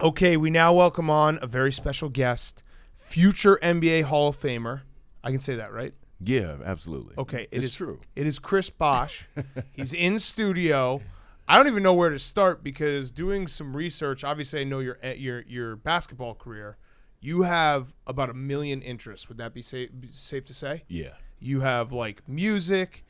Okay, we now welcome on a very special guest, future NBA Hall of Famer. I can say that, right? Yeah, absolutely. Okay, it's true. It is Chris Bosh. He's in studio. I don't even know where to start because doing some research. Obviously, I know your basketball career. You have about 1 million interests. Would that be safe to say? Yeah. You have like music.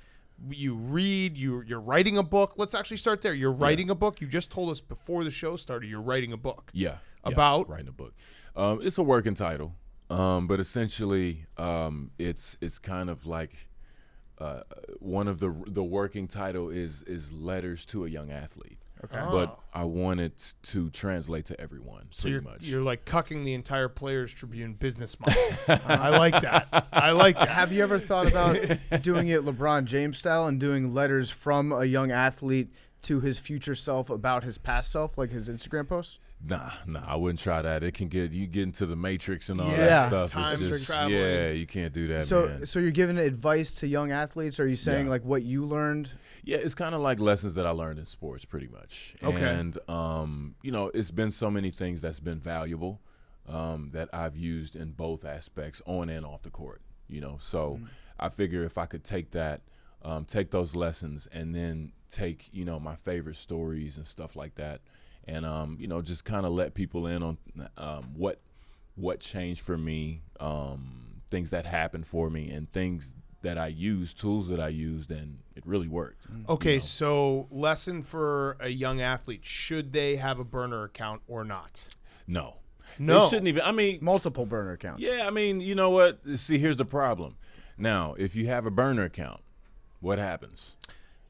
You read. You're writing a book. Let's actually start there. You're writing a book. You just told us before the show started you're writing a book. Yeah. About writing a book. It's a working title, but essentially, it's kind of like one of the working title is letters to a young athlete. Okay. But I want it to translate to everyone, pretty much. You're like cucking the entire Players Tribune business model. I like that. I like that. Have you ever thought about doing it LeBron James style and doing letters from a young athlete to his future self about his past self, like his Instagram posts? Nah, I wouldn't try that. It can get into the matrix and all Yeah. that stuff. Time It's just, traveling. yeah, you can't do that, man. So you're giving advice to young athletes? Or are you saying like what you learned? Yeah, it's kind of like lessons that I learned in sports, pretty much. Okay. And it's been so many things that's been valuable that I've used in both aspects, on and off the court. So I figure if I could take that, take those lessons, and then take my favorite stories and stuff like that, and just kind of let people in on what changed for me, things that happened for me, and things that I used, tools that I used, and it really worked. Okay, so lesson for a young athlete: should they have a burner account or not? No. No. They shouldn't even. I mean, Multiple burner accounts. yeah, I mean, you know what? See, here's the problem. Now, if you have a burner account, what happens?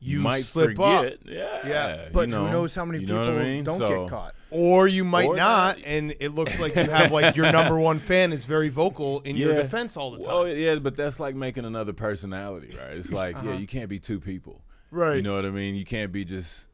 You might slip forget. up. Yeah. But who knows how many people don't get caught? Or you might Or not, not. and it looks like you have like your number one fan is very vocal in your defense all the time. Well, yeah, but that's like making another personality, right? It's like, you can't be two people. Right. You know what I mean? You can't be just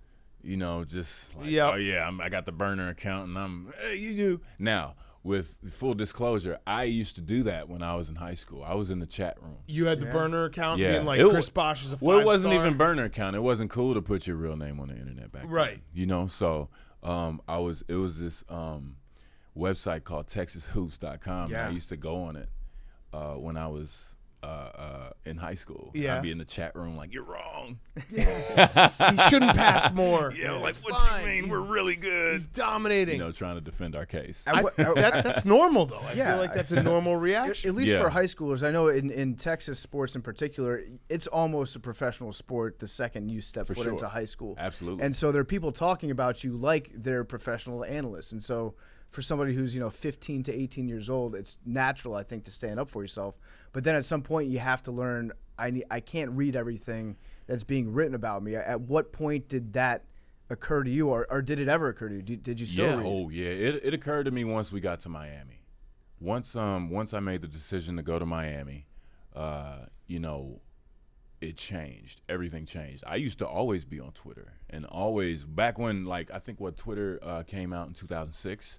like, Yep. oh, yeah, I got the burner account, and hey, you do. Now, with full disclosure, I used to do that when I was in high school. I was in the chat room. You had the burner account being like It Chris Bosh is a 5-star. Well, it wasn't even burner account. It wasn't cool to put your real name on the internet back Right. then. So it was this website called TexasHoops.com. Yeah. I used to go on it when I was in high school. Yeah. I'd be in the chat room like, you're wrong. He shouldn't pass more. Yeah, like, It's what fine. you mean? We're really good. He's dominating. Trying to defend our case. That's normal though. I Yeah. feel like that's a normal At reaction. least Yeah. for high schoolers, I know in Texas sports in particular, it's almost a professional sport the second you step foot sure. into high school. Absolutely. And so there are people talking about you like they're professional analysts. And so for somebody who's 15 to 18 years old, it's natural, I think, to stand up for yourself. But then at some point you have to learn I can't read everything that's being written about me. At what point did that occur to you, or did it ever occur to you? Did you still read? Oh yeah. It occurred to me once we got to Miami. Once I made the decision to go to Miami, it changed. Everything changed. I used to always be on Twitter, and always back when I think Twitter came out in 2006,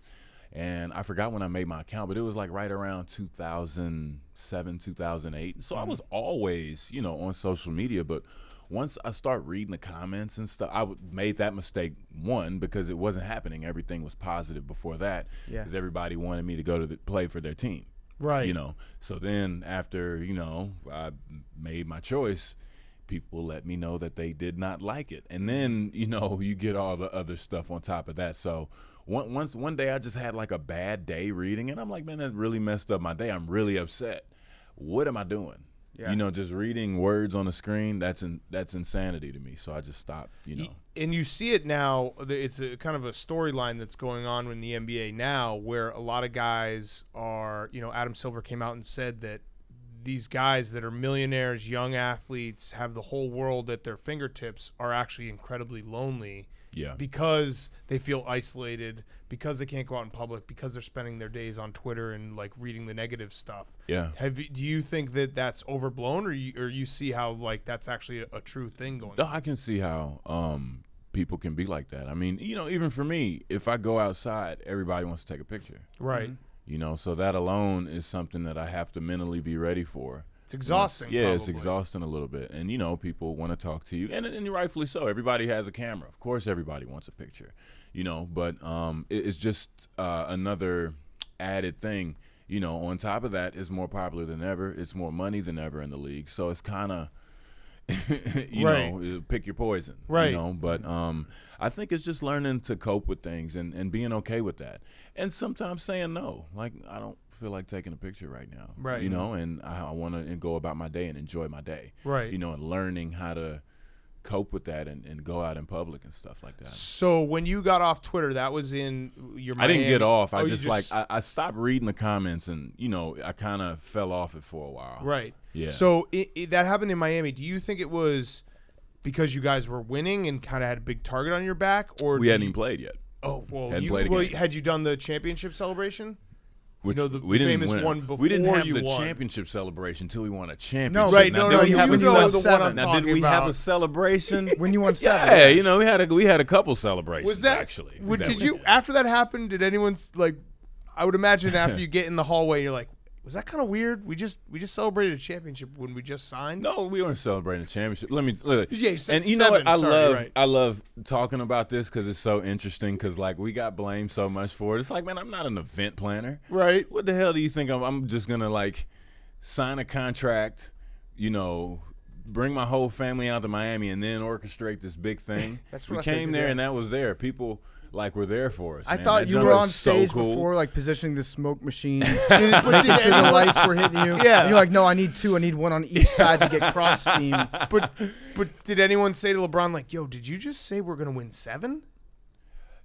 and I forgot when I made my account, but it was like right around 2007, 2008. So I was always on social media, but once I start reading the comments and stuff, made that mistake, one, because it wasn't happening. Everything was positive before that, because everybody wanted me to go to play for their team. Right. So then after, I made my choice, people let me know that they did not like it. And then, you get all the other stuff on top of that. So one day I just had like a bad day reading, and I'm like, man, that really messed up my day. I'm really upset. What am I doing? Yeah. Just reading words on the screen, that's insanity to me. So I just stopped, And you see it now. It's a kind of a storyline that's going on in the NBA now, where a lot of guys are. Adam Silver came out and said that these guys that are millionaires, young athletes, have the whole world at their fingertips, are actually incredibly lonely. Yeah. Because they feel isolated, because they can't go out in public, because they're spending their days on Twitter and like reading the negative stuff. Yeah. Do you think that that's overblown, or you see how like that's actually a true thing going on? I can see how people can be like that. I mean, even for me, if I go outside, everybody wants to take a picture. Right. So that alone is something that I have to mentally be ready for. It's exhausting. It's probably. exhausting a little bit. And, you know, people want to talk to you. And rightfully so. Everybody has a camera. Of course, everybody wants a picture, you know. But it's just another added thing. You know, on top of that, it's more popular than ever. It's more money than ever in the league. So it's kind of, you know, pick your poison. Right. You know, but I think it's just learning to cope with things and being okay with that. And sometimes saying no. Like, I don't feel like taking a picture right now. Right. You know, and I want to go about my day and enjoy my day. Right. You know, and learning how to cope with that and go out in public and stuff like that. So when you got off Twitter, that was in your I didn't get off. I you just like I stopped reading the comments and, you know, I kind of fell off it for a while. Right. Yeah. So that happened in Miami. Do you think it was because you guys were winning and kind of had a big target on your back, or we hadn't even played yet? Oh well, Hadn't played a game. had you done the championship celebration? Which, you know, the we didn't famous win. one before we didn't have you the won. championship celebration until we won a championship. No, Right, Now, no, did we you have a know won the one seven. I'm Now, talking did we have about. a celebration? When you won 7. Yeah, you know, we had a couple celebrations. Was that actually? Did you after that happened? Did anyone like? I would imagine after you get in the hallway, you're like, was that kind of weird? We just celebrated a championship when we just signed. No, we weren't celebrating a championship. Let me look. Yeah, you said and you know what? 7. Right. I love talking about this because it's so interesting. Because like we got blamed so much for it. It's like, man, I'm not an event planner. Right. What the hell do you think I'm just gonna like sign a contract? You know, bring my whole family out to Miami and then orchestrate this big thing. That's we what I came figured, there yeah. and that was there. People like were there for us. I man. thought That you jump were was on so stage cool. before, like positioning the smoke machines, But making sure the lights were hitting you. Yeah. And you're like, no, I need 2. I need 1 on each side to get cross steam. But did anyone say to LeBron like, "Yo, did you just say we're gonna win 7?"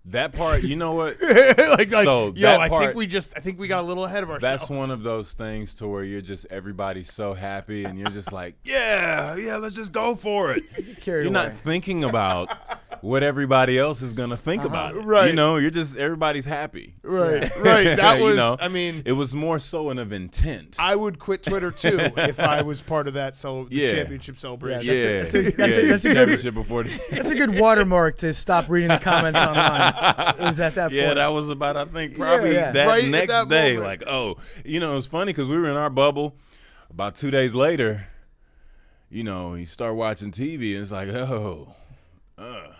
That part, you know what? like, So yo, that I part- think we got a little ahead of ourselves. That's one of those things to where you're just everybody's so happy and you're just like, yeah, let's just go for it. Carried You're away. not thinking about what everybody else is gonna think about it. Right. You know, you're just everybody's happy. right. That You was. know, I mean, it was more so of intent. I would quit Twitter too if I was part of that the Yeah. championship celebration. yeah, that's a good- championship before the That's a good watermark to stop reading the comments online. It was at that point. Yeah, that was about, I think, probably Yeah. that Right at next that day. moment. Like, oh, you know, it's funny because we were in our bubble. About 2 days later, you know, you start watching TV and it's like, oh,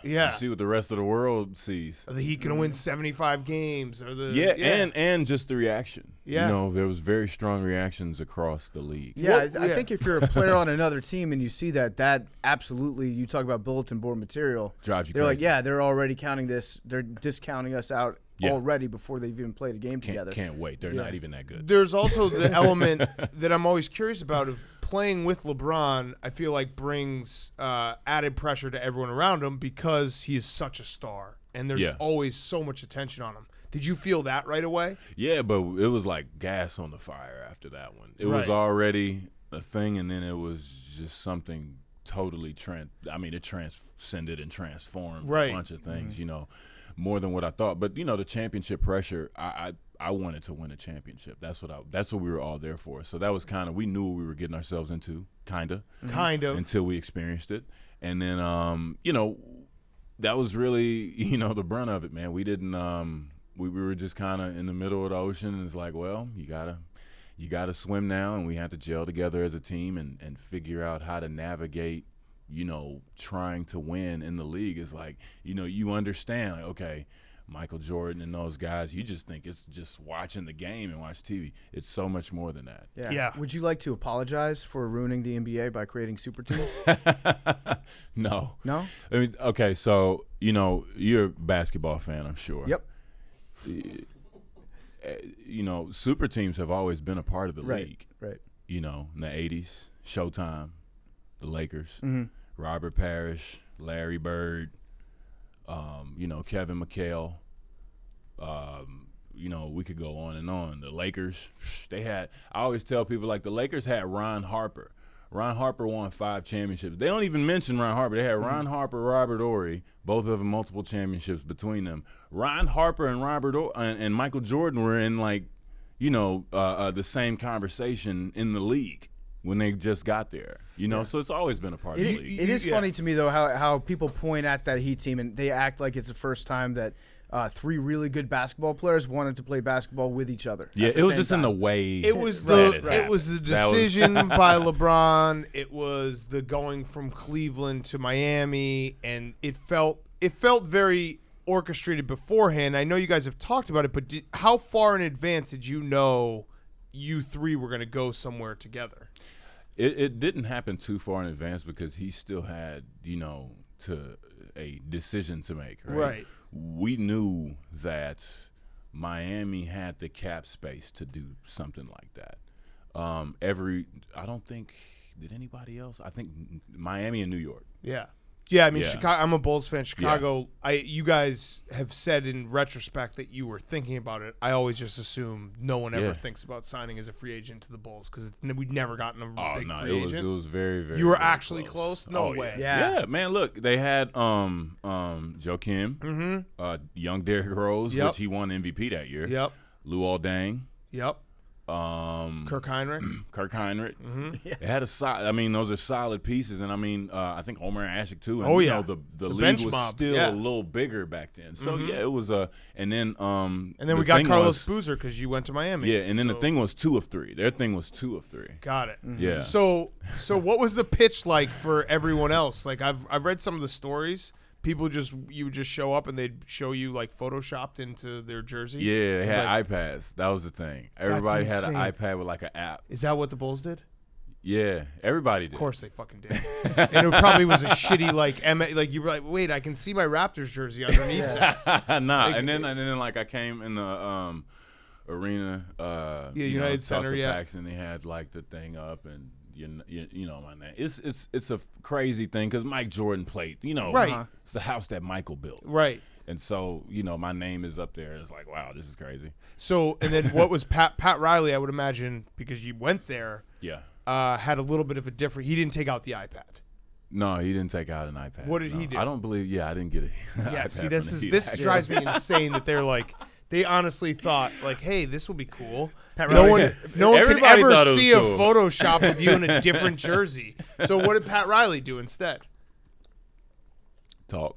Yeah. You see what the rest of the world sees. Are the Heat gonna win 75 games? Or the Yeah, and just the reaction. Yeah. You know, there was very strong reactions across the league. Yeah, What- I yeah. think if you're a player on another team and you see that absolutely, you talk about bulletin board material. Drives you They're like, crazy. yeah, they're already counting this. They're discounting us out Yeah. already before they've even played a game together. Can't wait. They're Yeah. not even that good. There's also the element that I'm always curious about of playing with LeBron. I feel like brings added pressure to everyone around him because he is such a star, and there's Yeah. always so much attention on him. Did you feel that right away? Yeah, but it was like gas on the fire after that one. It was Right. already a thing, and then it was just something totally it transcended and transformed Right. a bunch of things, you know, more than what I thought. But, you know, the championship pressure, I wanted to win a championship. That's what we were all there for. So that was we knew what we were getting ourselves into, kind of, until we experienced it. And then, you know, that was really, you know, the brunt of it, man. We didn't, we were just kind of in the middle of the ocean, and it's like, well, you gotta swim now, and we had to gel together as a team and figure out how to navigate, you know, trying to win in the league. Is like, you know, you understand, like, okay, Michael Jordan and those guys, you just think it's just watching the game and watch TV. It's so much more than that. Yeah. Would you like to apologize for ruining the NBA by creating super teams? No. No? I mean, okay, so, you know, you're a basketball fan, I'm sure. Yep. You know, super teams have always been a part of the Right. league. Right. You know, in the 80s, Showtime, the Lakers, Mm-hmm. Robert Parrish, Larry Bird, you know, Kevin McHale. You know, we could go on and on. The Lakers, I always tell people, like, the Lakers had Ron Harper. Ron Harper won 5 championships. They don't even mention Ron Harper. They had Ron Harper, Robert Horry, both of them multiple championships between them. Ron Harper and and Michael Jordan were in, like, you know, the same conversation in the league when they just got there. You know, so it's always been a part of the league. It is funny to me, though, how people point at that Heat team and they act like it's the first time that three really good basketball players wanted to play basketball with each other. Yeah, it was just in the way. It was it was the decision by LeBron. It was the going from Cleveland to Miami, and it felt very orchestrated beforehand. I know you guys have talked about it, but how far in advance did you know you three were going to go somewhere together? It didn't happen too far in advance because he still had, a decision to make. Right. We knew that Miami had the cap space to do something like that. I don't think did anybody else. I think Miami and New York. Yeah, I mean, Chicago. I'm a Bulls fan. Chicago. You guys have said in retrospect that you were thinking about it. I always just assume no one ever thinks about signing as a free agent to the Bulls because we'd never gotten a big free agent. It was very, very. You were very actually close? No way. Yeah, man. Look, they had Joakim, young Derrick Rose, which he won MVP that year. Yep. Luol Deng. Yep. Kirk Heinrich. Mm-hmm. It had those are solid pieces, and I think Omer Ashik too. And, the league was still a little bigger back then. So it was and then we got Carlos Boozer because you went to Miami. Yeah, and then the thing was 2 of 3. Their thing was 2 of 3. Got it. Mm-hmm. Yeah. So what was the pitch like for everyone else? Like I've read some of the stories. People you would just show up and they'd show you like photoshopped into their jersey. Yeah, they had iPads. That was the thing. Everybody had an iPad with like an app. Is that what the Bulls did? Yeah, everybody did. Of course they fucking did. And it probably was a shitty like you were like, wait, I can see my Raptors jersey underneath that. Nah, and then I came in the arena. United Center. Yeah, and they had like the thing up and. You know my name. It's a crazy thing because Mike Jordan played. Right. It's the house that Michael built. Right. And so my name is up there. It's like, wow, this is crazy. So and then what was Pat Riley? I would imagine because you went there. Yeah. Had a little bit of a different. He didn't take out the iPad. No, he didn't take out an iPad. What did he do? I don't believe. Yeah, I didn't get it. Yeah. See, this drives me insane that they're like. They honestly thought, like, hey, this will be cool. No one can ever see cool. A Photoshop of you in a different jersey. So what did Pat Riley do instead? Talk.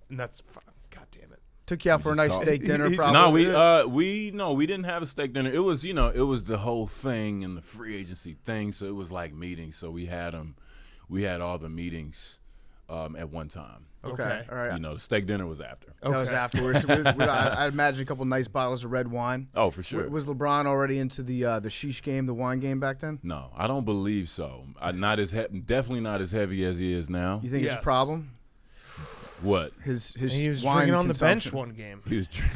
And that's, God damn it. Took you out for a nice steak dinner, probably. No, we didn't have a steak dinner. It was, the whole thing and the free agency thing. So it was like meetings. So we had all the meetings at one time. Okay. All right. The steak dinner was after. That was afterwards. I imagine a couple nice bottles of red wine. Oh, for sure. Was LeBron already into the sheesh game, the wine game back then? No, I don't believe so. Definitely not as heavy as he is now. You think it's a problem? What? His he was wine drinking on the bench consumption. one game.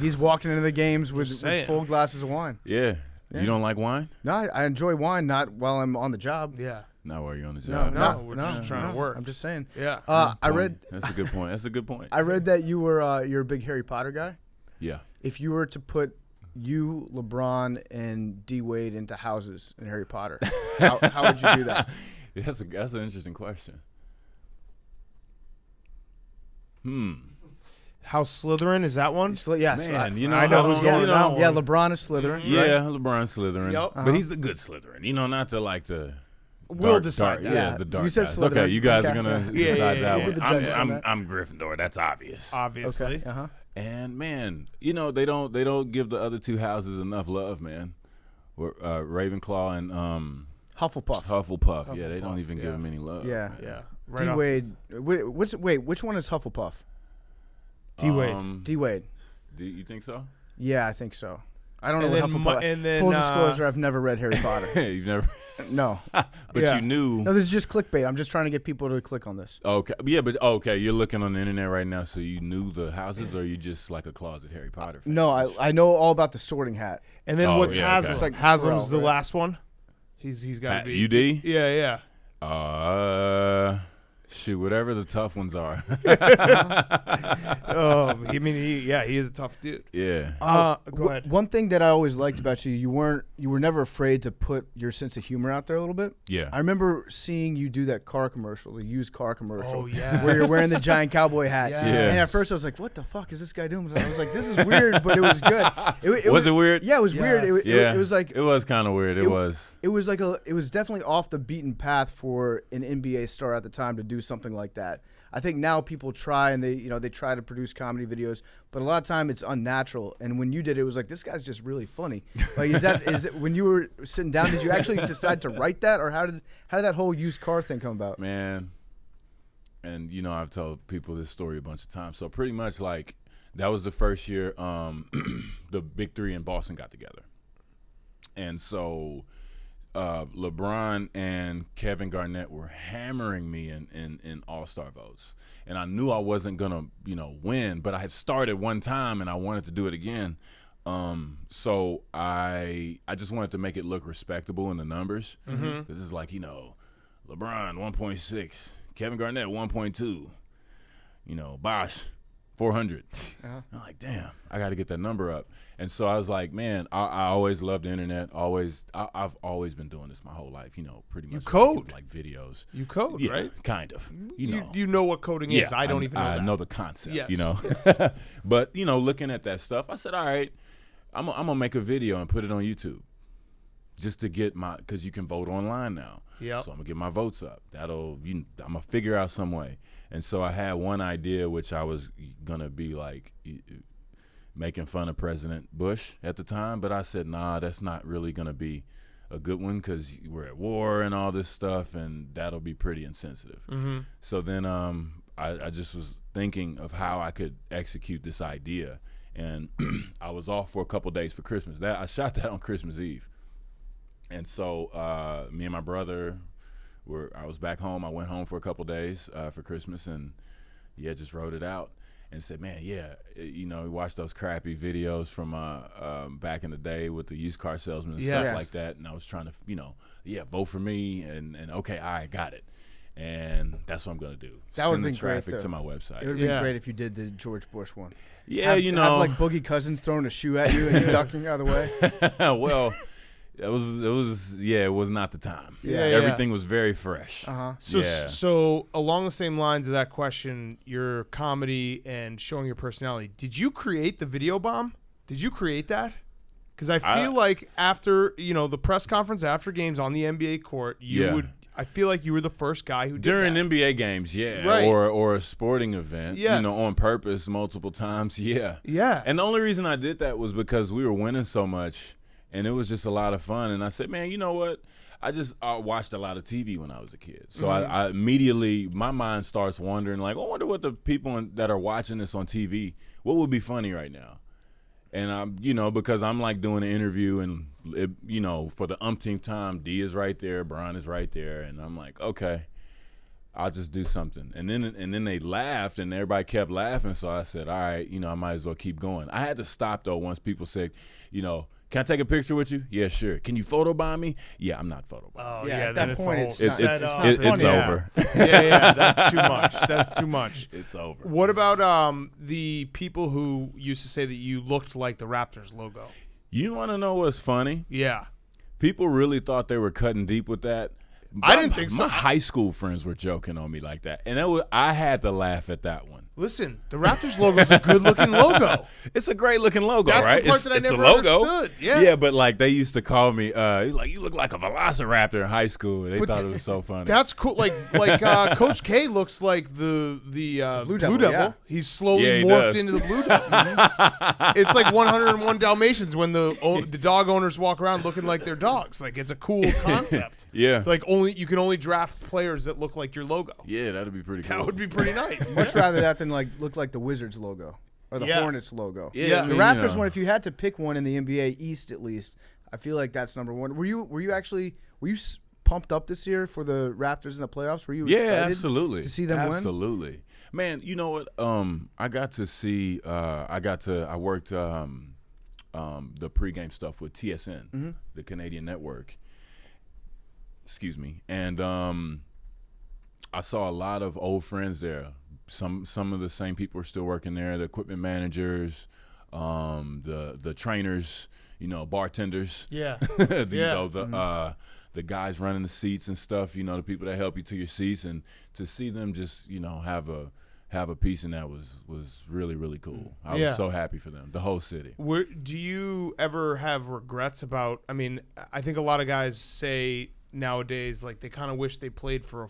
He's walking into the games with full glasses of wine. Yeah. You don't like wine? No, I enjoy wine, not while I'm on the job. Yeah. Not while you're on the job. No, we're just trying to work. I'm just saying. Yeah. I read. That's a good point. That's a good point. I read that you're a big Harry Potter guy. Yeah. If you were to put you, LeBron, and D Wade into houses in Harry Potter, how would you do that? That's an interesting question. House Slytherin, is that one? Yes. Man, I know who's going on. Yeah, LeBron is Slytherin. Yeah, right? LeBron's Slytherin. Yep. But he's the good Slytherin. Not the We'll decide that. Yeah, the dark You said guys. Slytherin. Okay, you guys are gonna decide that one. I'm I'm Gryffindor. That's obvious. Obviously. Okay. And man, they don't give the other two houses enough love, man. Ravenclaw and Hufflepuff. Yeah, they don't even give them any love. Yeah. Yeah. Right. D Wade. Which one is Hufflepuff? D Wade. D Wade. Do you think so? Yeah, I think so. I don't know what Hufflepuff. And then, full disclosure, I've never read Harry Potter. You've never. No. But you knew. No, this is just clickbait. I'm just trying to get people to click on this. Okay. Yeah, but okay, you're looking on the internet right now, so you knew the houses, or you just like a closet Harry Potter fan? No, I know all about the Sorting Hat. And then what's Haslam? Okay. Like Haslam's the last one. He's got to be UD. Yeah. Shoot, whatever the tough ones are. He is a tough dude. Yeah. Go ahead. One thing that I always liked about you, you were never afraid to put your sense of humor out there a little bit. Yeah. I remember seeing you do that car commercial, the used car commercial. Oh yeah. Where you're wearing the giant cowboy hat. Yes. And at first I was like, what the fuck is this guy doing? I was like, this is weird, but it was good. Was it weird? Yeah, it was weird. It was like it was kind of weird. It was definitely off the beaten path for an NBA star at the time to do something like that. I think now people try and they try to produce comedy videos, but a lot of time it's unnatural. And when you did it, it was like, this guy's just really funny. Like, is it when you were sitting down, did you actually decide to write that, or how did that whole used car thing come about? Man, and I've told people this story a bunch of times. So pretty much like that was the first year the Big Three in Boston got together, and so LeBron and Kevin Garnett were hammering me in All-Star votes, and I knew I wasn't gonna win, but I had started one time and I wanted to do it again. So I just wanted to make it look respectable in the numbers. This is like LeBron 1.6, Kevin Garnett 1.2, Bosh 400. I'm like, damn, I got to get that number up. And so I was like, man, I always loved the internet. I've always been doing this my whole life. Pretty much. You code like videos. You code, yeah, right? Kind of. You know what coding is. I don't even know that. I know the concept. Yes. Yes. But looking at that stuff, I said, all right, I'm gonna make a video and put it on YouTube, just to get because you can vote online now. Yeah. So I'm gonna get my votes up. I'm gonna figure out some way. And so I had one idea, which I was gonna be like making fun of President Bush at the time, but I said, nah, that's not really gonna be a good one because we're at war and all this stuff, and that'll be pretty insensitive. So then I just was thinking of how I could execute this idea, and I was off for a couple days for Christmas. I shot that on Christmas Eve. And so me and my brother I was back home. I went home for a couple days for Christmas, and just wrote it out and said, man, we watched those crappy videos from back in the day with the used car salesman and stuff like that. And I was trying to, vote for me, and okay, all right, got it. And that's what I'm gonna do. That would have been traffic great, to my website. It would have been great if you did the George Bush one. Yeah, have like Boogie Cousins throwing a shoe at you and you ducking out of the way. Well, it was not the time. Yeah. Everything was very fresh. So along the same lines of that question, your comedy and showing your personality, did you create the video bomb? Did you create that? Because I feel like after the press conference after games on the NBA court, I feel like you were the first guy who did during that. NBA games, right. or a sporting event, on purpose multiple times, yeah. And the only reason I did that was because we were winning so much, and it was just a lot of fun. And I said, man, you know what? I just watched a lot of TV when I was a kid, so I immediately my mind starts wandering, like, I wonder what the people that are watching this on TV, what would be funny right now. And I'm, because I'm like doing an interview, and for the umpteenth time, D is right there, Brian is right there, and I'm like, okay, I'll just do something. And then they laughed, and everybody kept laughing. So I said, all right, I might as well keep going. I had to stop though once people said, can I take a picture with you? Yeah, sure. Can you photobomb me? Yeah, I'm not photobombing. Oh, yeah, yeah. at that point, it's over. Yeah, that's too much. That's too much. It's over. What about the people who used to say that you looked like the Raptors logo? You want to know what's funny? Yeah. People really thought they were cutting deep with that. I didn't think so. My high school friends were joking on me like that, and I had to laugh at that one. Listen, the Raptors logo is a good-looking logo. It's a great-looking logo, That's right? That's the part that I never understood. Yeah, but like they used to call me, like, you look like a Velociraptor in high school. They thought it was so funny. That's cool. Like Coach K looks like the Blue Devil. Yeah. He's slowly morphed into the Blue Devil. It's like 101 Dalmatians when the dog owners walk around looking like their dogs. Like, it's a cool concept. Yeah. It's like you can only draft players that look like your logo. Yeah, that'd be pretty cool. That would be pretty nice. Much rather that than like look like the Wizards logo or the Hornets logo. Yeah, the Raptors one. If you had to pick one in the NBA East, at least, I feel like that's number one. Were you pumped up this year for the Raptors in the playoffs? Were you excited absolutely to see them win? Absolutely, man. You know what? I got to see. I worked the pregame stuff with TSN, the Canadian network. Excuse me, and I saw a lot of old friends there. Some of the same people are still working there. The equipment managers, the trainers, bartenders. Yeah. The guys running the seats and stuff. The people that help you to your seats, and to see them just have a piece in that was really, really cool. I was so happy for them, the whole city. Do you ever have regrets about? I mean, I think a lot of guys say nowadays, like they kind of wish they played for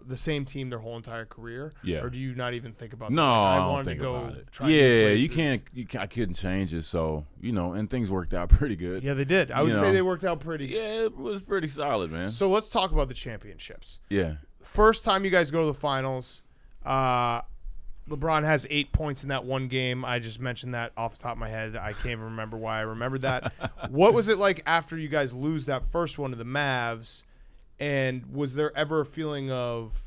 the same team their whole entire career? Yeah. Or do you not even think about No, that? I don't wanted think to go about it. try new Yeah, you places. can't. I couldn't change it, so and things worked out pretty good. Yeah, they did. I would say they worked out pretty good. Yeah, it was pretty solid, man. So let's talk about the championships. Yeah. First time you guys go to the finals, LeBron has 8 points in that one game. I just mentioned that off the top of my head. I can't even remember why I remembered that. What was it like after you guys lose that first one to the Mavs? And was there ever a feeling of,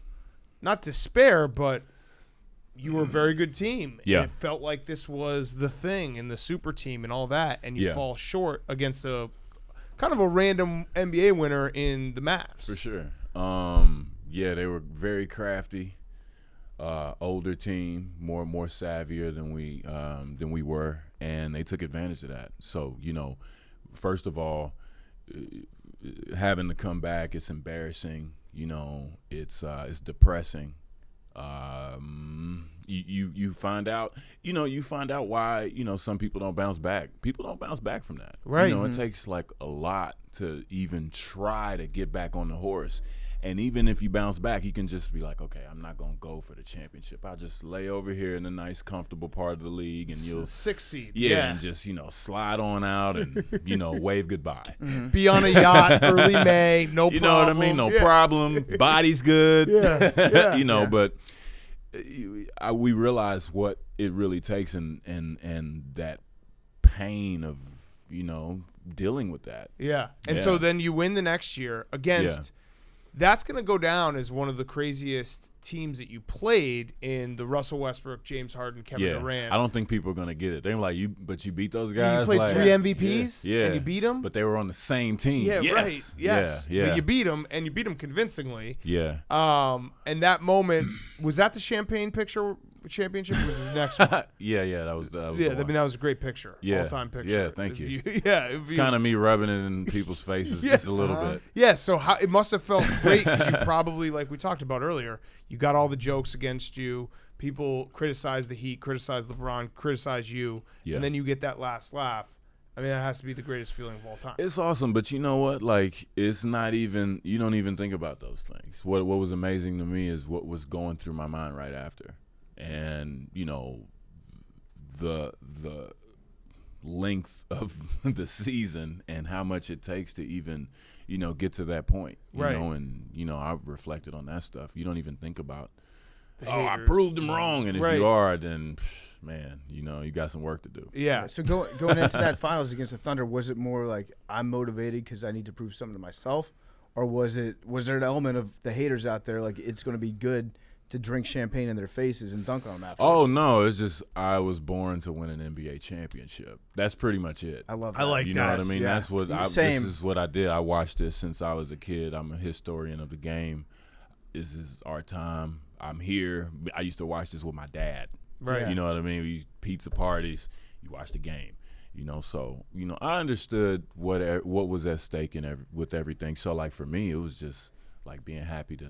not despair, but you were a very good team. Yeah. And it felt like this was the thing and the super team and all that, and you fall short against a kind of a random NBA winner in the Mavs. For sure. Yeah, they were very crafty. Older team, more savvier than we were, and they took advantage of that. So first of all, having to come back, it's embarrassing. It's depressing. You find out why some people don't bounce back. People don't bounce back from that. Right. It takes like a lot to even try to get back on the horse. And even if you bounce back, you can just be like, okay, I'm not going to go for the championship. I'll just lay over here in a nice, comfortable part of the league, and you'll 6 seed. Yeah, and just slide on out and wave goodbye. Mm-hmm. Be on a yacht early May, no problem. You know what I mean? No problem. Body's good. Yeah. But we realize what it really takes, and that pain of dealing with that. Yeah, and so then you win the next year against. Yeah. That's going to go down as one of the craziest teams that you played in the Russell Westbrook, James Harden, Kevin Durant. I don't think people are going to get it. They're like, you beat those guys. You played 3 MVPs, yeah, and you beat them. But they were on the same team. Yeah, yes. right. Yes, yeah. But you beat them, and you beat them convincingly. Yeah. And that moment, was that the champagne picture championship? Or was it the next one? Yeah. That was that one. was a great picture. Yeah. All-time picture. Yeah, thank you. It's kind of me rubbing it in people's faces just a little bit. Yeah, so it must have felt great because you probably, like we talked about earlier, you got all the jokes against you. People criticize the Heat, criticize LeBron, criticize you, and then you get that last laugh. I mean, that has to be the greatest feeling of all time. It's awesome, but you know what? Like, it's not even – you don't even think about those things. What was amazing to me is what was going through my mind right after. And, the length of the season and how much it takes to even, get to that point. You know, and, I reflected on that stuff. You don't even think about, I proved them wrong. And if you are, then – man, you got some work to do. Yeah. So going into that finals against the Thunder, was it more like I'm motivated because I need to prove something to myself, or was there an element of the haters out there like it's going to be good to drink champagne in their faces and dunk on them afterwards? Oh no, it's just I was born to win an NBA championship. That's pretty much it. I love that. I like you know what I mean? Yeah. That's what this is what I did. I watched this since I was a kid. I'm a historian of the game. This is our time. I'm here. I used to watch this with my dad. Right. You know what I mean? We pizza parties, you watch the game. So, I understood what was at stake with everything. So, like, for me, it was just, like, being happy to,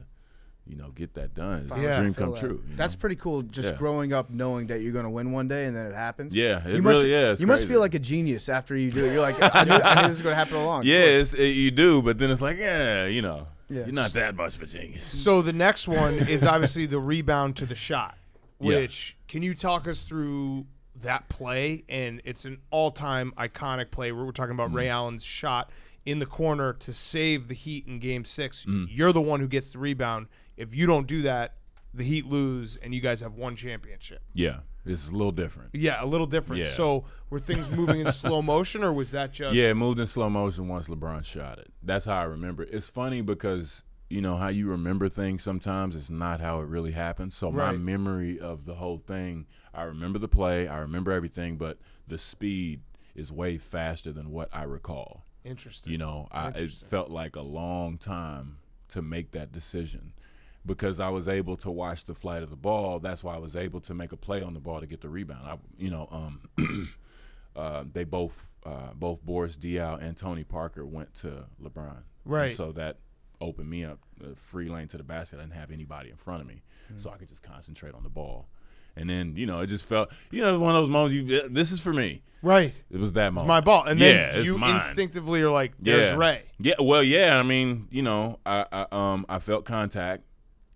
get that done. It's a dream come true. That's pretty cool, just growing up knowing that you're going to win one day and then it happens. Yeah, it really is. You must feel like a genius after you do it. You're like, I knew this was going to happen along. Yeah, you do, but then it's like, you're not that much of a genius. So the next one is obviously the rebound to the shot. Which, can you talk us through that play? And it's an all-time iconic play. We're talking about Ray Allen's shot in the corner to save the Heat in Game 6. You're the one who gets the rebound. If you don't do that, the Heat lose, and you guys have one championship. Yeah, it's a little different. Yeah, a little different. Yeah. So were things moving in slow motion, or was that just... Yeah, it moved in slow motion once LeBron shot it. That's how I remember it. It's funny because... how you remember things sometimes is not how it really happens. So my memory of the whole thing, I remember the play, I remember everything, but the speed is way faster than what I recall. Interesting. It felt like a long time to make that decision because I was able to watch the flight of the ball. That's why I was able to make a play on the ball to get the rebound. They both Boris Diaw and Tony Parker went to LeBron. Right. And so that opened me up a free lane to the basket. I didn't have anybody in front of me, so I could just concentrate on the ball. And then, it just felt, one of those moments, this is for me. Right. It was that moment. It's my ball. And then it's you mine. Instinctively are like, there's Ray. Yeah, well, I mean, I felt contact,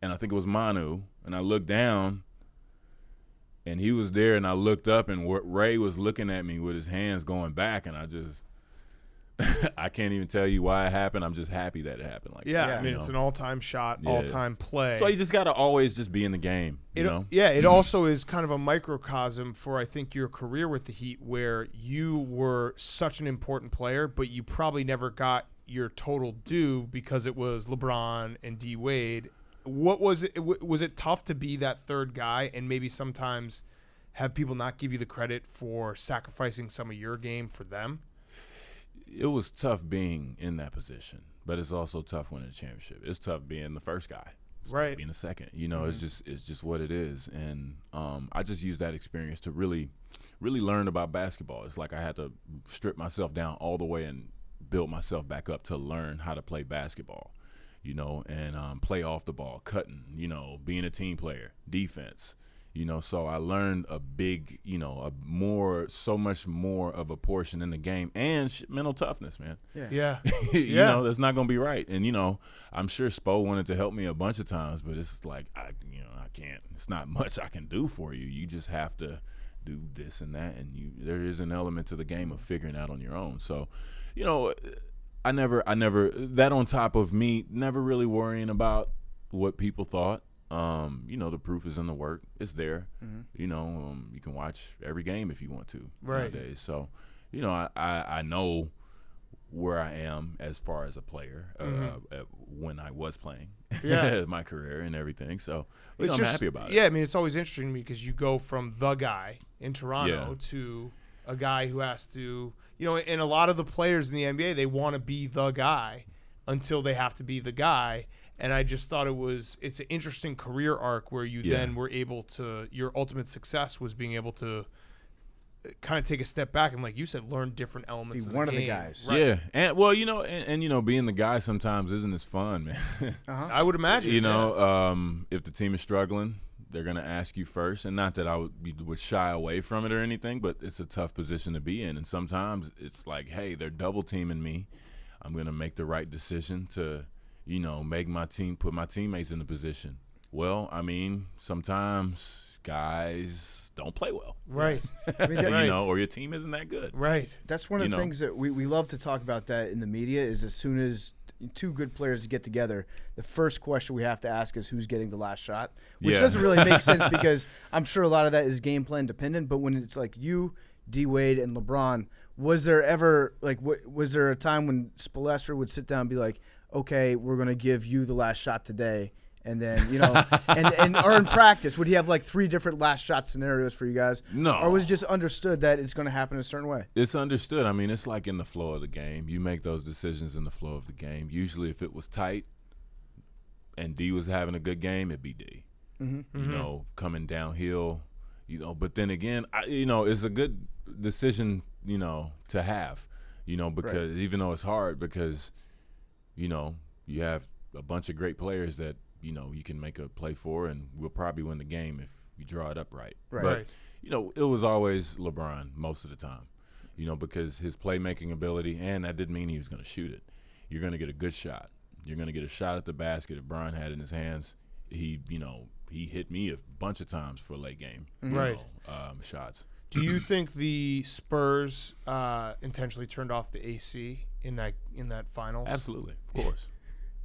and I think it was Manu, and I looked down, and he was there, and I looked up, and Ray was looking at me with his hands going back, and I just – I can't even tell you why it happened. I'm just happy that it happened like that. I mean, it's an all-time shot, all-time play. So you just got to always just be in the game, you know? Yeah, it also is kind of a microcosm for, I think, your career with the Heat, where you were such an important player, but you probably never got your total due because it was LeBron and D. Wade. What was it? Was it tough to be that third guy and maybe sometimes have people not give you the credit for sacrificing some of your game for them? It was tough being in that position, but it's also tough winning a championship. It's tough being the first guy, it's tough being the second. It's just what it is. And I just used that experience to really, really learn about basketball. It's like I had to strip myself down all the way and build myself back up to learn how to play basketball, and play off the ball, cutting, being a team player, defense. So I learned a big, so much more of a portion in the game, and mental toughness, man. Yeah. That's not going to be right. And, I'm sure Spo wanted to help me a bunch of times, but it's like, I can't, it's not much I can do for you. You just have to do this and that. And there is an element to the game of figuring out on your own. So, I never, that on top of me, never really worrying about what people thought. The proof is in the work. It's there. Mm-hmm. You can watch every game if you want to nowadays. So, I know where I am as far as a player when I was playing my career and everything. So, I'm happy about it. Yeah, I mean, it's always interesting to me because you go from the guy in Toronto to a guy who has to, and a lot of the players in the NBA, they want to be the guy until they have to be the guy. And I just thought it's an interesting career arc where you then were able to, your ultimate success was being able to kind of take a step back and, like you said, learn different elements of the game. Be one of the guys. Right. Yeah. And, well, and being the guy sometimes isn't as fun, man. I would imagine. If the team is struggling, they're going to ask you first. And not that I would shy away from it or anything, but it's a tough position to be in. And sometimes it's like, hey, they're double teaming me. I'm going to make the right decision to – make my team, put my teammates in the position. Well, I mean, sometimes guys don't play well. Right. Or your team isn't that good. Right. That's one of the things that we love to talk about that in the media is as soon as two good players get together, the first question we have to ask is who's getting the last shot, which doesn't really make sense because I'm sure a lot of that is game plan dependent. But when it's like you, D. Wade, and LeBron, was there ever was there a time when Spoelstra would sit down and be like, okay, we're going to give you the last shot today. And then, or in practice, would he have like 3 different last shot scenarios for you guys? No. Or was it just understood that it's going to happen a certain way? It's understood. I mean, it's like in the flow of the game. You make those decisions in the flow of the game. Usually if it was tight and D was having a good game, it'd be D. Mm-hmm. Coming downhill, But then again, it's a good decision, to have, because even though it's hard because – you have a bunch of great players that, you can make a play for, and we'll probably win the game if you draw it up right. But, it was always LeBron most of the time, because his playmaking ability, and that didn't mean he was going to shoot it. You're going to get a good shot. You're going to get a shot at the basket that Brian had in his hands. He hit me a bunch of times for late game shots. Do you think the Spurs intentionally turned off the AC in that finals? Absolutely, of course.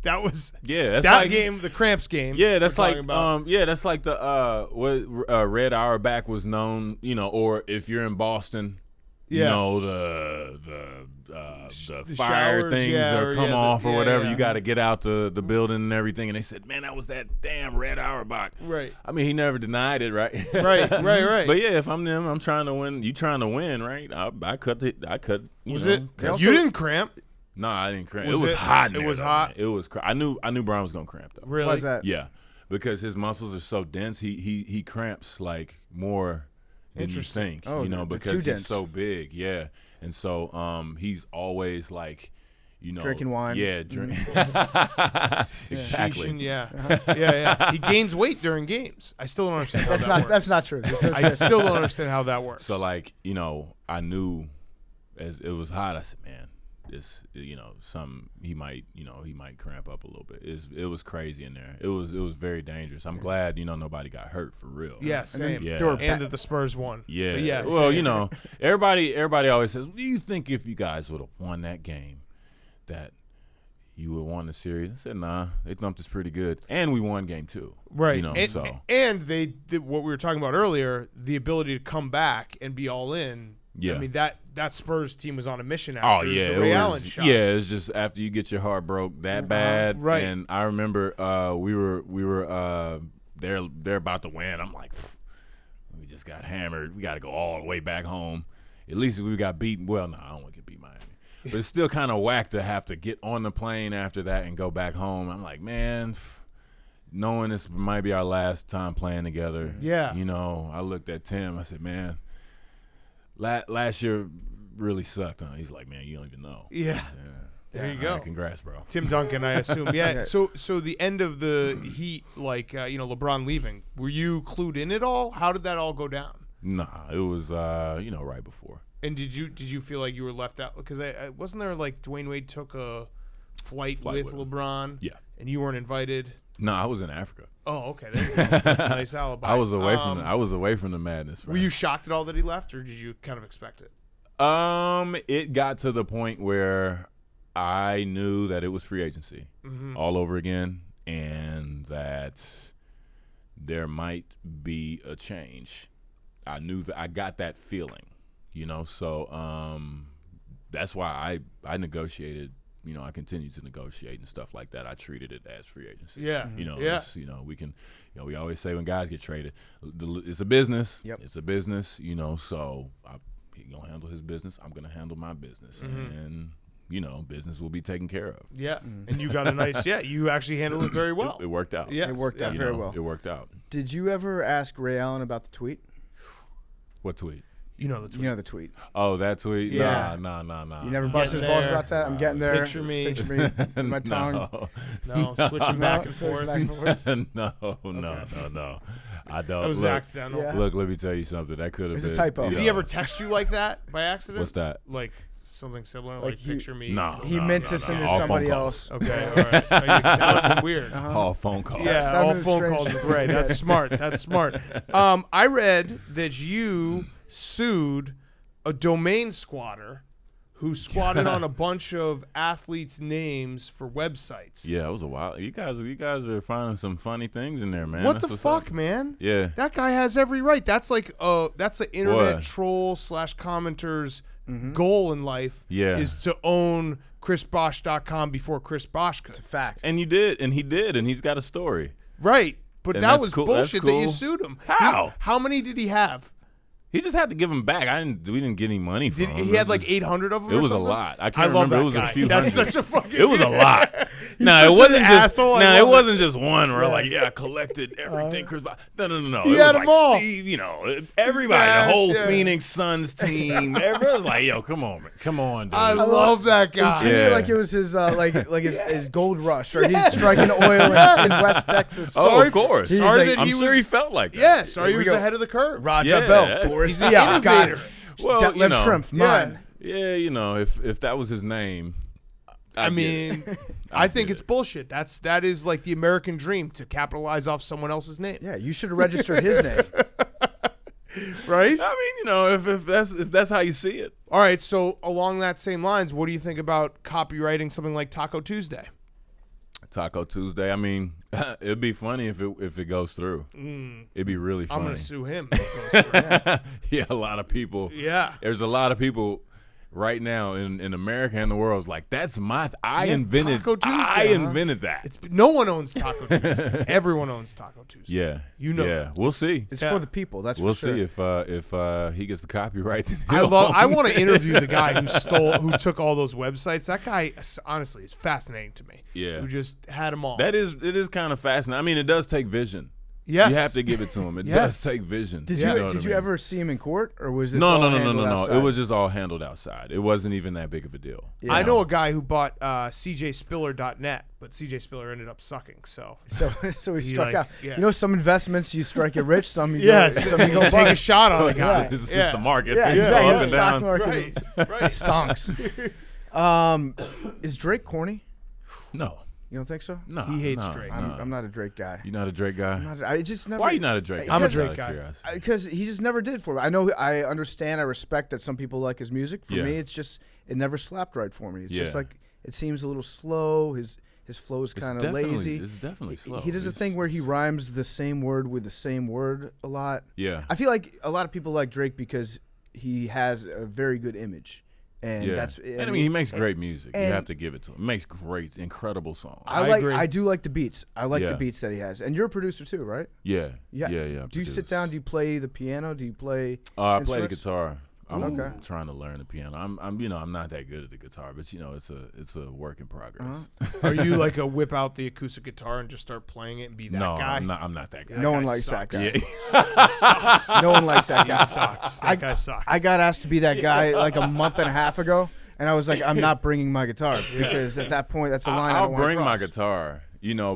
That was that game, the Cramps game. Yeah, that's like that's like the Red Auerbach was known, or if you're in Boston, the fire showers, things come off or whatever. Yeah. You got to get out the building and everything. And they said, man, that was that damn Red Auerbach. Right. I mean, he never denied it, right? Right. But yeah, if I'm them, I'm trying to win. You trying to win, right? I cut. Was it? You didn't cramp. No, I didn't cramp. It was hot. It was hot. It was. I knew Brian was gonna cramp though. Really? Why's that? Yeah, because his muscles are so dense. He cramps like more than you think. Oh, because he's so big. Yeah, and so he's always like, Drinking wine. Yeah, drink. Exactly. Yeah. He gains weight during games. I still don't understand how that works. That's not true. I still don't understand how that works. So like, I knew as it was hot, I said, man, this, he might cramp up a little bit. It was crazy in there. It was very dangerous. I'm glad, nobody got hurt for real. Yeah, same. Yeah. And that the Spurs won. Yeah. But yeah. Well, everybody always says, do you think if you guys would have won that game that you would have won the series? I said, nah, they thumped us pretty good. And we won game 2. Right. So. And they did what we were talking about earlier, the ability to come back and be all in. Yeah. I mean, that Spurs team was on a mission after the it Ray was, Allen shot. Yeah, it's just after you get your heart broke that bad. Right. And I remember we were they're about to win. I'm like, we just got hammered. We got to go all the way back home. At least we got beaten. Well, no, I don't want to get beat Miami. But it's still kind of whack to have to get on the plane after that and go back home. I'm like, man, knowing this might be our last time playing together. Yeah. I looked at Tim. I said, man, last year really sucked, huh? He's like, man, you don't even know. Yeah. There you go. Congrats, bro. Tim Duncan, I assume. Yeah. So the end of the Heat, LeBron leaving, were you clued in at all? How did that all go down? Nah, it was right before. And did you feel like you were left out? Because I wasn't there like Dwayne Wade took a flight with LeBron? Yeah. And you weren't invited? No, I was in Africa. Oh, okay. There you go. That's a nice alibi. I was away from the madness. Were you shocked at all that he left, or did you kind of expect it? It got to the point where I knew that it was free agency all over again, and that there might be a change. I knew that I got that feeling, So that's why I negotiated. I continued to negotiate and stuff like that. I treated it as free agency. Yeah. We can, we always say when guys get traded, it's a business. Yep. It's a business, so he's going to handle his business. I'm going to handle my business. And, business will be taken care of. Yeah. And you got a nice, you actually handled it very well. It worked out. Yes. It worked out very well. It worked out. Did you ever ask Ray Allen about the tweet? What tweet? You know the tweet. You know the tweet. Oh, that tweet? Yeah. Nah. You never bust his balls about that? I'm getting there. Picture me with my tongue. No, switching back and forth. No. I don't. That was accidental. Yeah. Look, let me tell you something. That could have been. It's a typo. Did he ever text you like that by accident? What's that? Like something similar, Like picture me. No. He meant to send it to All somebody phone else. Okay, all right. That was weird. All phone calls. Yeah, That all was phone strange. calls with Ray. That's smart. That's smart. I read that you sued a domain squatter who squatted on a bunch of athletes' names for websites. Yeah, it was a while. You guys are finding some funny things in there, man. What That's the what's fuck, up. man? Yeah. That guy has every right. That's like that's the internet What? troll / commenter's goal in life. Yeah. Is to own ChrisBosh.com before Chris Bosh could. It's a fact. And he did, and he's got a story. Right. But And that that's was cool. That's bullshit that you cool. sued him. How? How many did he have? He just had to give them back. We didn't get any money from him. He had It like just- 800 of them. It or was a something? lot. I can't love remember. that It was guy. a few That's hundred. such a fucking. It was a lot. He's No, such it an wasn't just. asshole. I No, love it wasn't just one where Yeah. I collected everything. Chris Bosh. No. He It had was them like all. Steve. Everybody, Nash, the whole yeah. Phoenix Suns team. Everybone was like, "Yo, come on, man. Come on, dude." I love that guy. He treated it Yeah. like it was his his gold rush, or he's striking oil in West Texas. Oh, Sorry of course. He's Sorry like- that I'm he sure was- he felt like that. Yeah, sorry he Here we was go. ahead of the curve. Roger Yeah. Bell, Boris the Diaw, got it. innovator. Well, Detlef Shrimp, mine. Yeah, if that was his name, I mean, I think it's bullshit. That is like the American dream, to capitalize off someone else's name. Yeah, you should have registered his name. Right? I mean, if that's how you see it. All right, so along that same lines, what do you think about copywriting something like Taco Tuesday? Taco Tuesday. I mean, it'd be funny if it goes through. It'd be really funny. I'm going to sue him. if it goes through. Yeah, a lot of people. Yeah. There's a lot of people right now in America and the world is like, that's I invented Taco Tuesday, I huh? invented that. No one owns Taco Tuesday. Everyone owns Taco Tuesday. Yeah. You know Yeah. that. We'll see. It's Yeah. for the people. That's We'll for sure. see if he gets the copyright. then I he'll own want to it. interview the guy who took all those websites. That guy, honestly, is fascinating to me. Yeah. Who just had them all. It is kind of fascinating. I mean, it does take vision. Yes. You have to give it to him. It Yes. does take vision. Did know you what did I you mean? ever see him in court, or was this No. handled outside? It was just all handled outside. It wasn't even that big of a deal. Yeah. I know a guy who bought cjspiller.net, but CJ Spiller ended up sucking. So So he struck like- out. yeah. You know, some investments you strike it rich, some you yes, go, some you go take a bust. shot on a It's, guy. it's Yeah. the market. Yeah, You know, exactly. up The and stock down. market Right. stonks. Is Drake corny? No. You don't think so? No. He hates no, Drake. no. I'm not a Drake guy. You're not a Drake guy? I just never. Why are you not a Drake guy? I'm a Just out Drake of guy. curiosity. Because he just never did for me. I understand. I respect that some people like his music. For Yeah. me, it's just it never slapped right for me. It's just Yeah. like it seems a little slow. His flow is It's kind of definitely- lazy. It's definitely slow. He does a thing where he rhymes the same word with the same word a lot. Yeah. I feel like a lot of people like Drake because he has a very good image, and Yeah. that's. And I mean, he makes great music. You and- have to give it to him. He makes great, incredible songs. I agree. I do like the beats. I like Yeah. the beats that he has, and you're a producer too, right? Yeah. Yeah. Yeah. Do you sit down? Do you play the piano? Do you play? I play the instruments? guitar. I'm Okay. trying to learn the piano. I'm not that good at the guitar, but it's a work in progress. Are you like a whip out the acoustic guitar and just start playing it and be that No, guy? I'm not that guy. No guy one likes that sucks. guy. Yeah. No one likes that guy. He sucks. That guy sucks. I got asked to be that guy like a month and a half ago, and I was like, I'm not bringing my guitar because at that point, that's a line I I'll don't wanna bring my cross. guitar,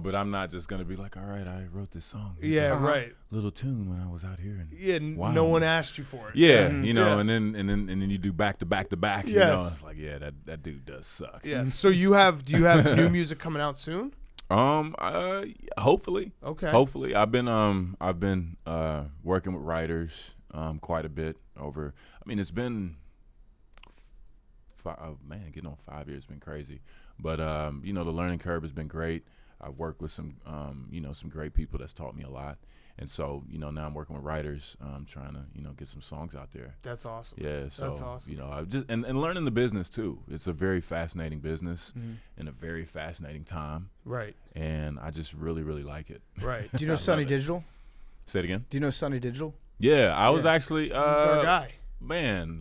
but I'm not just gonna be like, all right, I wrote this song. It's yeah, a right. little tune when I was out here. And Yeah, Wow. no one asked you for it. Yeah, Yeah. and then you do back to back to back. You Yes. know, it's like, yeah, that dude does suck. Yeah. So do you have new music coming out soon? Hopefully. Okay. Hopefully, I've been working with writers quite a bit over. I mean, it's been getting on 5 years has been crazy, but the learning curve has been great. I've worked with some some great people that's taught me a lot, and so now I'm working with writers, trying to get some songs out there. That's awesome. Yeah, so That's awesome. I just and learning the business too. It's a very fascinating business and a very fascinating time, Right. and I just really really like it. Right. Do you know Sonny Digital? Say it again. Do you know Sonny Digital? Yeah, I was actually He's our guy. man,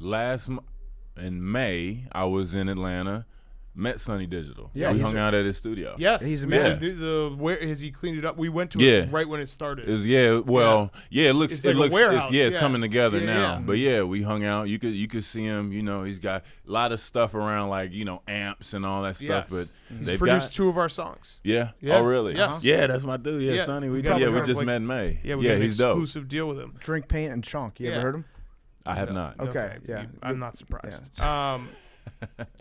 in May, I was in Atlanta, met Sonny Digital. Yeah, we he's hung out at his studio. Yes. He's a man. man. Where has he cleaned it up? We went to Yeah. it right when it started. It was, it looks It's like a looks warehouse, it's yeah. coming together Yeah, now. yeah. But yeah, we hung out. You could see him, he's got a lot of stuff around like, amps and all that stuff, Yes. but He's they've produced got 2 of our songs. Yeah. Yeah. Oh really? Yes. Yeah, that's my dude. Yeah, Yeah. Sonny. We Probably heard just like- met in May. Yeah, we got an he's dope. exclusive deal with him. Drink, Paint, and Chunk. You Yeah. ever heard him? I have not. Okay, yeah. I'm not surprised. Yeah.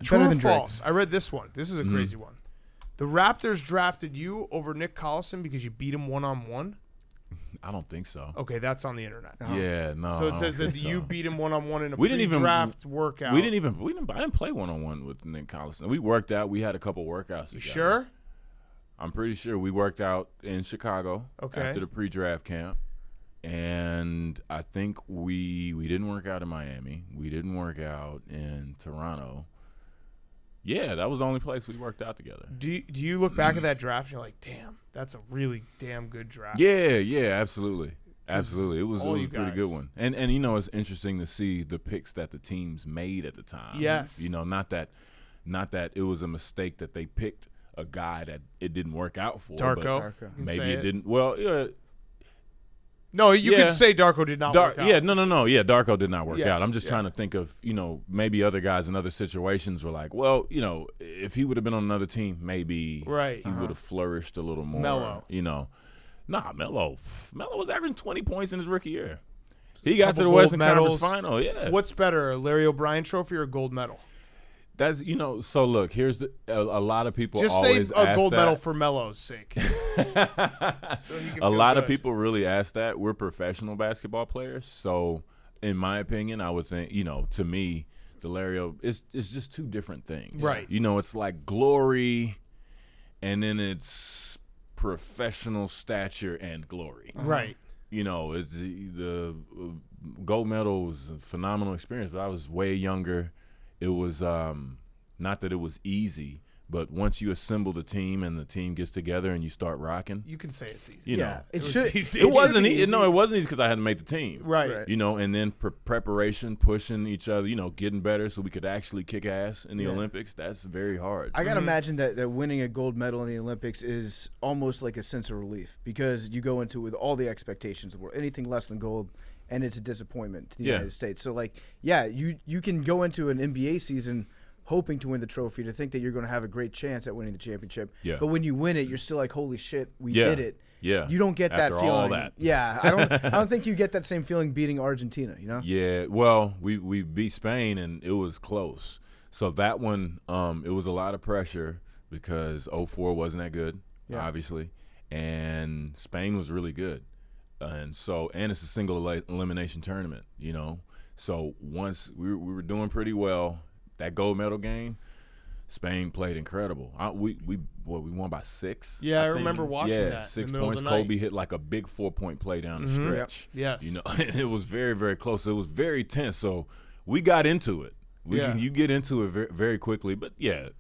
True Better or than Drake. false? I read this one. This is a crazy one. The Raptors drafted you over Nick Collison because you beat him one-on-one? I don't think so. Okay, that's on the internet. Yeah, no. So I it don't says that think you so. beat him one-on-one in a We didn't even- draft workout. I didn't play one-on-one with Nick Collison. We worked out. We had a couple workouts You together. sure? I'm pretty sure we worked out in Chicago Okay. after the pre-draft camp. And I think we didn't work out in Miami. We didn't work out in Toronto. Yeah, that was the only place we worked out together. Do you look back at that draft and you're like, damn, that's a really damn good draft? Yeah, absolutely. Absolutely. It was all a you pretty guys- good one. And it's interesting to see the picks that the teams made at the time. Yes. Not that it was a mistake that they picked a guy that it didn't work out for. Darko. Darko. You can Maybe say it didn't. Well, No, you Yeah. could say Darko did not work out. Yeah, no. Yeah, Darko did not work Yes, out. I'm just yeah. trying to think of, maybe other guys in other situations were like, well, if he would have been on another team, maybe Right. he would have flourished a little more. Melo. Nah, Melo was averaging 20 points in his rookie year. He got to Couple the gold Western medals. Conference Final. Yeah. What's better, a Larry O'Brien trophy or a gold medal? That's so look, here's a lot of people Just say always a ask gold that. medal for Melo's sake. So he can A feel lot of good. people really ask that. We're professional basketball players, so in my opinion, I would think, to me, the Larry it's just two different things. Right. It's like glory, and then it's professional stature and glory. Right. It's the gold medal was a phenomenal experience, but I was way younger. It was not that it was easy, But once you assemble the team and the team gets together and you start rocking, You can say it's easy. you know, It was should. easy. it wasn't easy. easy. No, it wasn't easy because I had to make the team. Right. You know, and then preparation, pushing each other, you know, getting better so we could actually kick ass in the Olympics. That's very hard. I gotta imagine that winning a gold medal in the Olympics is almost like a sense of relief because you go into it with all the expectations of the world. Anything less than gold, and it's a disappointment to the United States. So, like, you can go into an NBA season hoping to win the trophy, to think that you're going to have a great chance at winning the championship. Yeah. But when you win it, you're still like, holy shit, we did it. Yeah. You don't get that After feeling. all that. Yeah. I don't think you get that same feeling beating Argentina, you know? Yeah. Well, we beat Spain and it was close. So that one, it was a lot of pressure because 04 wasn't that good, obviously. And Spain was really good. And it's a single elimination tournament, you know. So once we were doing pretty well, that gold medal game, Spain played incredible. We won by 6. Yeah, I think. remember watching that. 6 in the middle points. of the night. Kobe hit like a big 4-point play down the stretch. Yes. You know, and it was very, very close. It was very tense. So we got into it. You get into it very, very quickly, but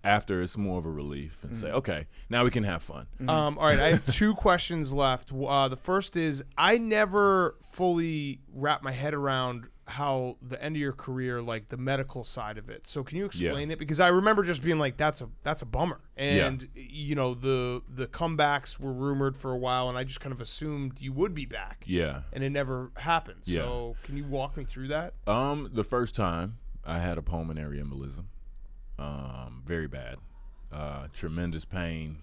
after it's more of a relief and say, okay, now we can have fun. All right, I have 2 questions left. The first is, I never fully wrap my head around how the end of your career, like the medical side of it. So can you explain it? Because I remember just being like, that's a bummer. And you know, the comebacks were rumored for a while, and I just kind of assumed you would be back. Yeah. And it never happened. Yeah. So can you walk me through that? The first time I had a pulmonary embolism, very bad, tremendous pain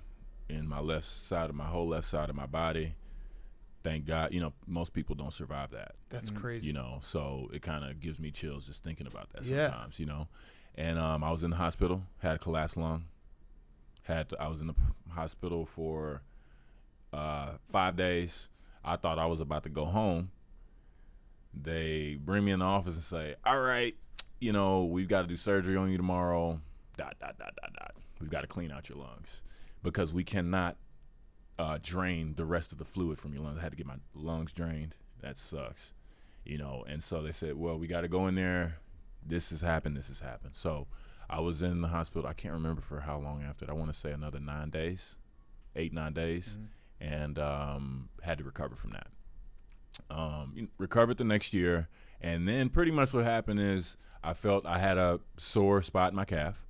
in my whole left side of my body. Thank God, you know, most people don't survive that. That's crazy. You know, so it kind of gives me chills just thinking about that sometimes, you know. And I was in the hospital, had a collapsed lung. I was in the hospital for 5 days. I thought I was about to go home. They bring me in the office and say, all right, you know, we've got to do surgery on you tomorrow, ... We've got to clean out your lungs because we cannot drain the rest of the fluid from your lungs. I had to get my lungs drained. That sucks, you know. And so they said, well, we got to go in there. This has happened. So I was in the hospital. I can't remember for how long after that. I want to say another 9 days, 8-9 days, and had to recover from that. Recovered the next year, and then pretty much what happened is I felt I had a sore spot in my calf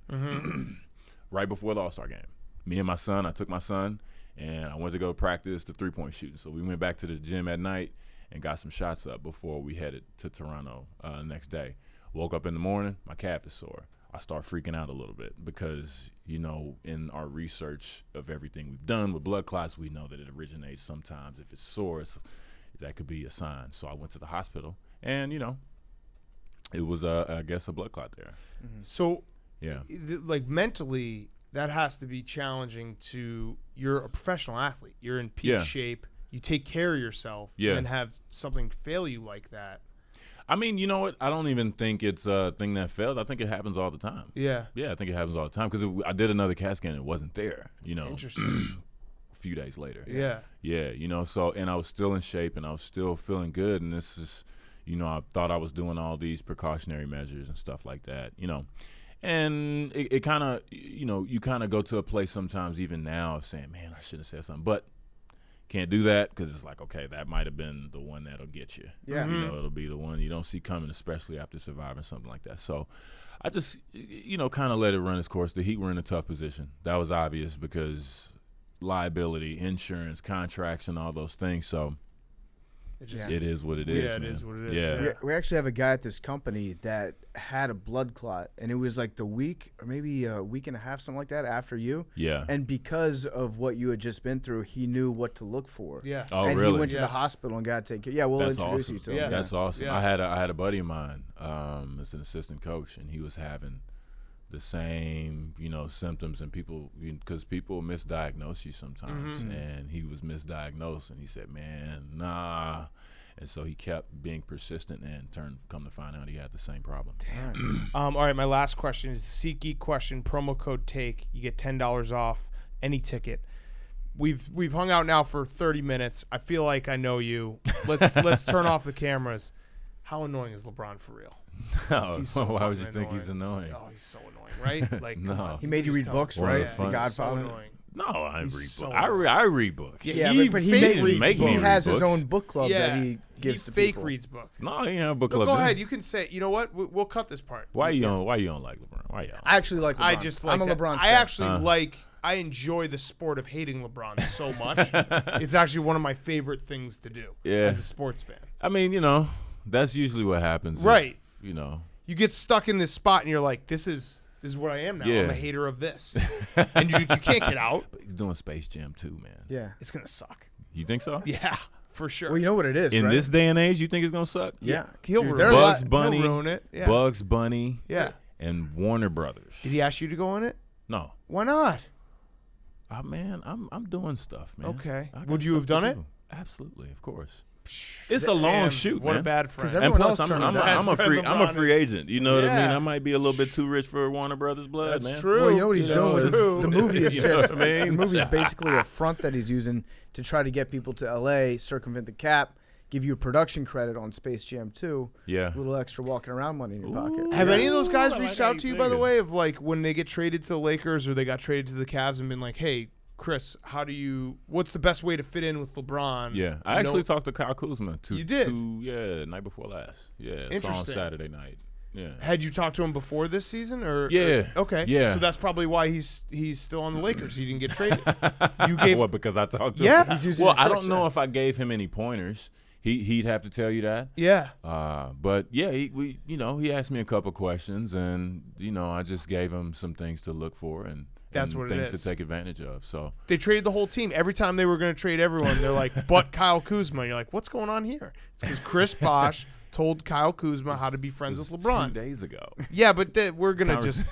right before the All-Star game. Me and my son, I took my son, and I went to go practice the three-point shooting. So we went back to the gym at night and got some shots up before we headed to Toronto the next day. Woke up in the morning, my calf is sore. I start freaking out a little bit because, you know, in our research of everything we've done with blood clots, we know that it originates sometimes. If it's sore, that could be a sign. So I went to the hospital, and, you know, it was, I guess, a blood clot there. So, yeah, like mentally, that has to be challenging you're a professional athlete. You're in peak shape. You take care of yourself and have something fail you like that. I mean, you know what? I don't even think it's a thing that fails. I think it happens all the time. Yeah. Yeah, I think it happens all the time because I did another CAT scan and it wasn't there, you know. Interesting. A few days later. Yeah. Yeah, you know, so, and I was still in shape and I was still feeling good, and this is, you know, I thought I was doing all these precautionary measures and stuff like that, you know. And it kind of, you know, you kind of go to a place sometimes even now of saying, man, I should have said something. But can't do that because it's like, okay, that might have been the one that'll get you. Yeah. You know, it'll be the one you don't see coming, especially after surviving something like that. So I just, you know, kind of let it run its course. The Heat were in a tough position. That was obvious because liability, insurance, contracts, and all those things. So it is what it is, Yeah, man. it is what it is. Yeah. We actually have a guy at this company that had a blood clot, and it was like the week or maybe a week and a half, something like that, after you. Yeah. And because of what you had just been through, he knew what to look for. Yeah. Oh, and really? he went to the Yes. hospital and got taken care. Yeah, we'll That's introduce awesome. you to Yeah. him. That's awesome. Yeah. I had a buddy of mine, as an assistant coach, and he was having the same, you know, symptoms, and people, because people misdiagnose you sometimes, and he was misdiagnosed, and he said, man, nah. And so he kept being persistent and come to find out he had the same problem. All right, my last question is SeatGeek question. Promo code TAKE. You get $10 off any ticket. We've hung out now for 30 minutes. I feel like I know you. Let's turn off the cameras. how annoying is LeBron for real? No, He's so why would you fucking think he's annoying? Oh, he's so annoying, right? Like, No. come on, He made you please read tell books, us. One of right? the fun- The He's so Godfather. annoying. No, I read He's books. so I read books. Yeah, Yeah, he but he fake made reads make me he books. read has his books. own book club that he gives he to fake people. reads book. No, he ain't have a book No, club. go then. ahead. You can say. You know what? We'll cut this part. Why you don't like LeBron? Why you don't? I actually like LeBron. I just like. I'm a that. LeBron I fan. actually like. I enjoy the sport of hating LeBron so much. It's actually one of my favorite things to do. Yeah. As a sports fan. I mean, that's usually what happens. Right. If, You get stuck in this spot and you're like, this is what I am now. Yeah. I'm a hater of this, and you can't get out. But he's doing Space Jam too, man. Yeah. It's gonna suck. You think so? Yeah, for sure. Well, you know what it is, In right? this day and age, you think it's gonna suck? Yeah. He'll Dude, ruin there are it. a lot- Bugs Bunny, He'll ruin it. Yeah. Bugs Bunny, Yeah. and Warner Brothers. Did he ask you to go on it? No. Why not? Man, I'm doing stuff, man. Okay. I got Would you have stuff done to it? do. Absolutely, of course. It's a long shoot, What man. a bad friend. 'Cause And everyone plus, else I'm turned it a down. free LeBron agent. You know what I mean? Yeah. I might be a little bit too rich for Warner Brothers blood, That's man. true. Well, you know what he's You know, doing? true. The movie is You know just what I mean? the movie is basically a front that he's using to try to get people to LA, circumvent the cap, give you a production credit on Space Jam 2, Yeah. a little extra walking around money in your pocket. Have any of those guys I like reached how out you to you, by the thinking. way, of like when they get traded to the Lakers or they got traded to the Cavs and been like, hey, Chris, what's the best way to fit in with LeBron? Yeah, I actually talked to Kyle Kuzma. You did? Night before last. Yeah, saw him Interesting. Saturday night. Yeah. Had you talked to him before this season, or Yeah. okay, Yeah. So that's probably why he's still on the Lakers. He didn't get traded. You gave What, because I talked to Yeah. him? He's using Well, your I tricks, don't know yeah. if I gave him any pointers. He'd have to tell you that. yeah. But yeah, he asked me a couple questions, and I just gave him some things to look for and That's what it things is. to take advantage of. So They traded the whole team. Every time they were going to trade everyone, they're like, but Kyle Kuzma. You're like, what's going on here? It's because Chris Bosh told Kyle Kuzma how to be friends with LeBron. 2 days ago. Yeah, but we're going to this is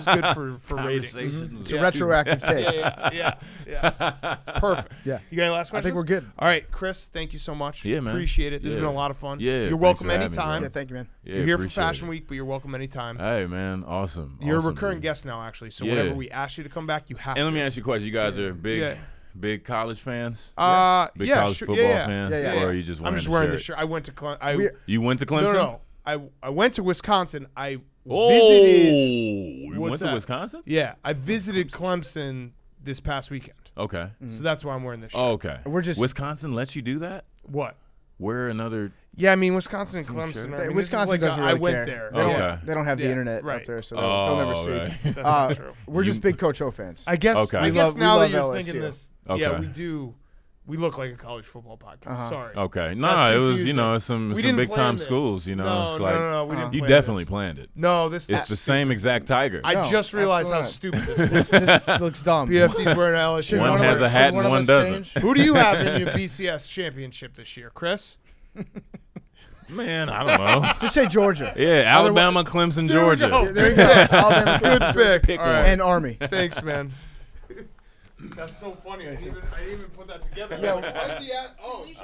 good for ratings. Conversation It's was a retroactive take. Yeah. It's perfect. Yeah. You got any last I questions? think we're good. All right, Chris, thank you so much. Yeah, man. Appreciate it. This has Yeah. been a lot of fun. Yeah, You're thanks welcome for having me, anytime. bro. Yeah, thank you, man. Yeah, You're here for appreciate Fashion it. Week, but you're welcome anytime. Hey, man, awesome. You're a Awesome, recurring dude. guest now, actually. So Yeah. whenever we ask you to come back, you have And let to. me ask you a question. You guys are big, Yeah. big college fans? college Big college football fans? Yeah. Or are you just wearing I'm just the wearing shirt? the shirt. I went to You went to Clemson? No. I went to Wisconsin. I Oh, visited. you What's went to that? Wisconsin? Yeah, I visited Clemson this past weekend. Okay. So that's why I'm wearing this shirt. Oh, okay. We're just- Wisconsin lets you do that? What? Wear another. Yeah, I mean Wisconsin and Some Clemson. shirt. I mean, Wisconsin this is doesn't like really I went care. there. They don't, Okay. they don't have the Yeah, internet right. up there, so they'll never see. okay. That's not true. We're just big Coach O fans. I guess. Okay. I We guess love- now we that love you're LSU. thinking this, Okay. yeah, we do. We look like a college football podcast. Uh-huh. Sorry. Okay. That's Nah, it was, confusing. it's some We didn't big plan time this. schools, No, It's no, like, no, we didn't you plan definitely this. planned it. No, this It's is the same exact tiger. I No, just realized how absolutely stupid this is. This looks dumb. PFT's wearing an LSU. One of has us- a hat should and of one us doesn't. change? Who do you have in your BCS championship this year, Chris? Man, I don't know. Just say Georgia. Yeah, Alabama, Clemson, Georgia. go. There you go. Alabama, Good pick. Pick All right. and Army. Thanks, man. That's so funny. I didn't even put that together. Yeah. Where's he at? Oh, geez.